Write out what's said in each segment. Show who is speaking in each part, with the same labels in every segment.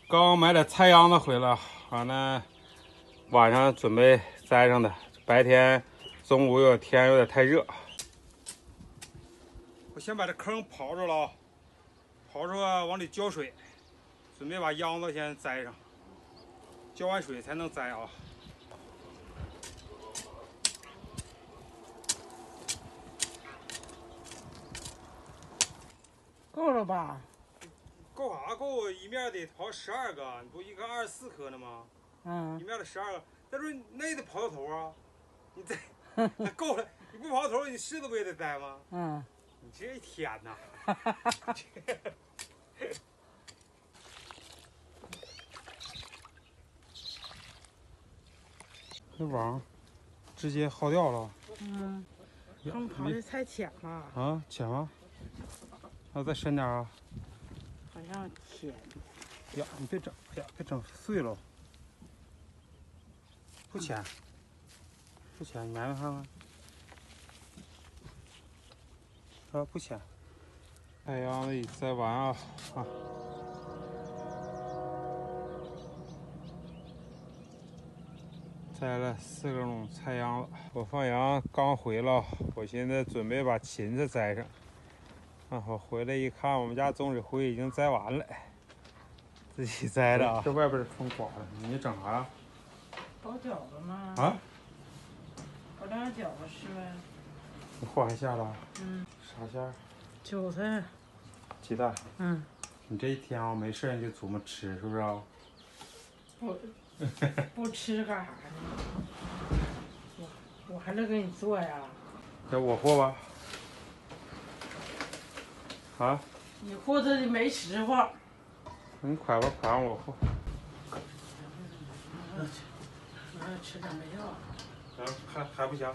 Speaker 1: 刚买点菜秧子回来，完了晚上准备栽上的。白天中午天有点太热，我先把这坑刨着了，刨出往里浇水，准备把秧子先栽上，浇完水才能栽啊。
Speaker 2: 够了吧？
Speaker 1: 够啥够？一面得刨12个，你不一个24颗呢吗？一面得12个，但是那也得刨到头啊！你再够了，你不刨到头，你柿子不也得栽吗？你这一天呐！这网直接薅掉了。
Speaker 2: 坑刨的太浅了。
Speaker 1: 啊，浅吗？还要再深点啊？
Speaker 2: 好像浅。
Speaker 1: 呀，你别整，哎呀，别整碎了。不浅，不浅，你埋埋看看。啊，不浅。太阳子已栽完啊！栽了4个垄菜秧子。我放羊刚回了，我现在准备把芹菜栽上。我回来一看，我们家种水灰已经栽完了，自己栽的啊。这外边的风刮了，你整啥呀？
Speaker 2: 包饺子吗？
Speaker 1: 啊？
Speaker 2: 包两个饺子吃呗。
Speaker 1: 你和完馅了？啥馅儿？
Speaker 2: 韭菜。
Speaker 1: 鸡蛋。
Speaker 2: 你
Speaker 1: 这一天啊，没事你就琢磨吃，是不是啊？
Speaker 2: 不吃干啥呢？我还能给你做呀。
Speaker 1: 要我和吧？啊？
Speaker 2: 你和的没实话。
Speaker 1: 你快吧，快让我和。
Speaker 2: 吃点没药。
Speaker 1: 还不行，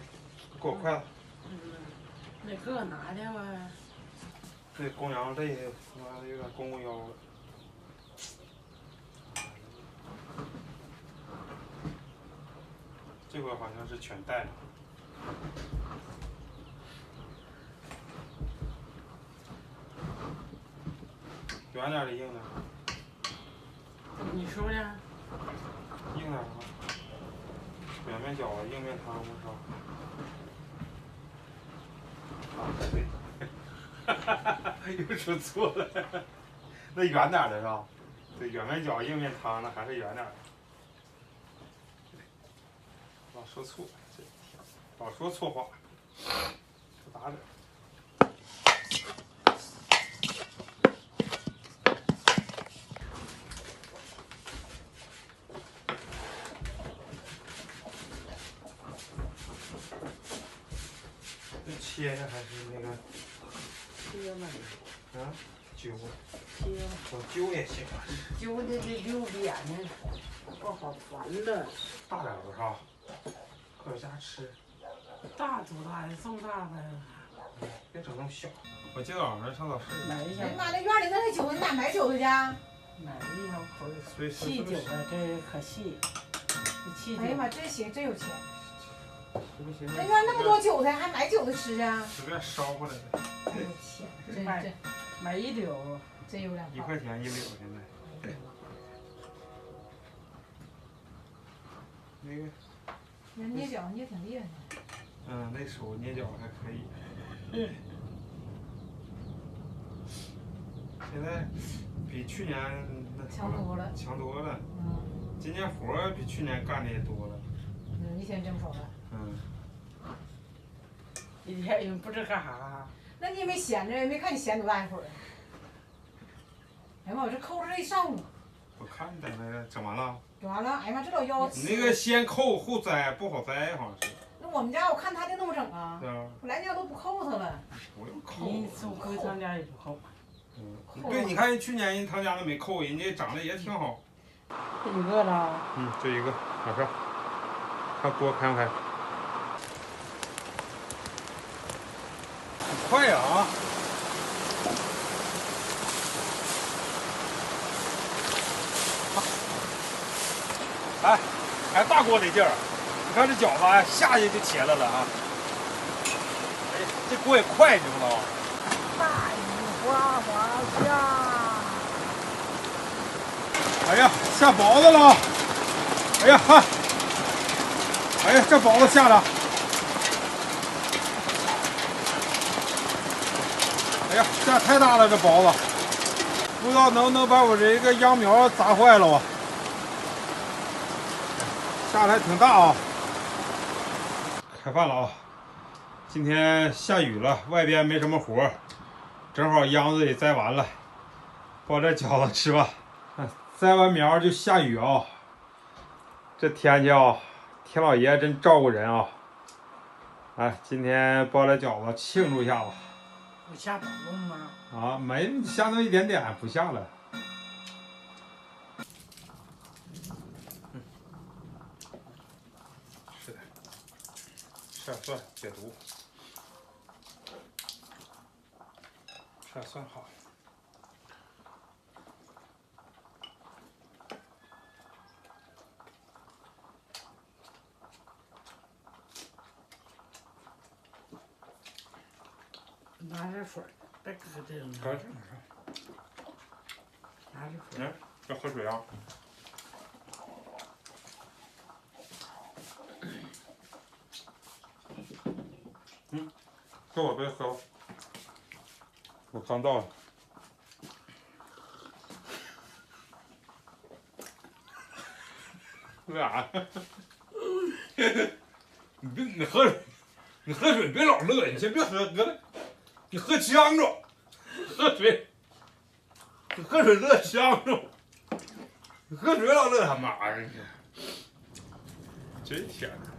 Speaker 1: 给我筷子。
Speaker 2: 那个拿掉啊。
Speaker 1: 这公羊累，妈的有点弓腰了。这块好像是全带了。远点的硬点。
Speaker 2: 你说的？
Speaker 1: 硬点吗？软面饺子，硬面汤不是吧？对。又说错了，那圆点的是吧？对，软面饺、硬面汤那还是圆点的。老说错，这天老说错话，不打点。这切呀还是那个？
Speaker 2: 切嘛。
Speaker 1: 揪。
Speaker 2: 切。
Speaker 1: 我揪也行。
Speaker 2: 揪的这溜扁呢，不好烦的。
Speaker 1: 大点的是吧？搁家吃。
Speaker 2: 大多大呀？这么大呗。
Speaker 1: 别整那么小。我今早上上早市
Speaker 2: 买一箱。
Speaker 3: 哎呀妈，那院里那韭菜，你哪买韭菜去？
Speaker 2: 买了一小口细韭菜，这可细。
Speaker 3: 哎呀妈，真行，真有钱。
Speaker 1: 那
Speaker 3: 院那么多韭菜，还买韭菜吃啊？
Speaker 1: 随便捎回来的。
Speaker 3: 真有钱，真
Speaker 2: 买一绺，
Speaker 3: 真有两
Speaker 1: 1块钱1绺现在。那个。
Speaker 3: 人捏饺捏挺厉害的。
Speaker 1: 那手捏脚还可以。现在比去年
Speaker 3: 强多了。
Speaker 1: 强多了。今年活比去年干的也多了。
Speaker 3: 一天挣不少了。
Speaker 2: 一天也不知干啥。
Speaker 3: 那你也没闲着，没看你闲多大一会儿。哎呀妈，我这扣着这一上午。
Speaker 1: 我看你在那整完了。
Speaker 3: 整完了，哎呀妈，这老腰。
Speaker 1: 你那个先扣后摘不好摘，好像是。
Speaker 3: 那我们家我看他就那么整啊。
Speaker 1: 对啊。
Speaker 3: 我来家都不扣他了。
Speaker 1: 不用扣。
Speaker 2: 你送回他家也不扣。
Speaker 1: 对，你看人去年人他家都没扣，人家长得也挺好。
Speaker 2: 这一个了。
Speaker 1: 就一个，马上。看锅开不开？快呀啊！哎，还大锅得劲儿，你看这饺子，哎，下去就切了啊！哎，这锅也快，你知道吗？
Speaker 2: 大雨哗哗下。
Speaker 1: 哎呀，下包子了！哎呀哈！哎呀，这包子下的！哎呀，下太大了，这包子，不知道能不能把我这个秧苗砸坏了啊！下的还挺大啊！开饭了啊！今天下雨了，外边没什么活，正好秧子也栽完了，包点饺子吃吧。栽完苗就下雨啊！这天气啊，天老爷真照顾人啊！哎，今天包点饺子庆祝一下吧。
Speaker 2: 不下暴龙吗？
Speaker 1: 啊，没下那么一点点，不下了。是的，吃点蒜解毒，吃点蒜好。
Speaker 2: 拿点水，别搁这种。
Speaker 1: 搁这
Speaker 2: 拿点水。
Speaker 1: 要喝水啊。给我杯喝吧，我刚倒的。为啥？你喝水，你喝水别老乐，你先别喝，搁那，你喝呛着，喝水，你喝水乐呛着，你喝水老乐他妈的，这天呐。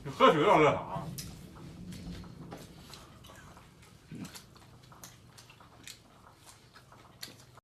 Speaker 1: 你喝水老乐啥？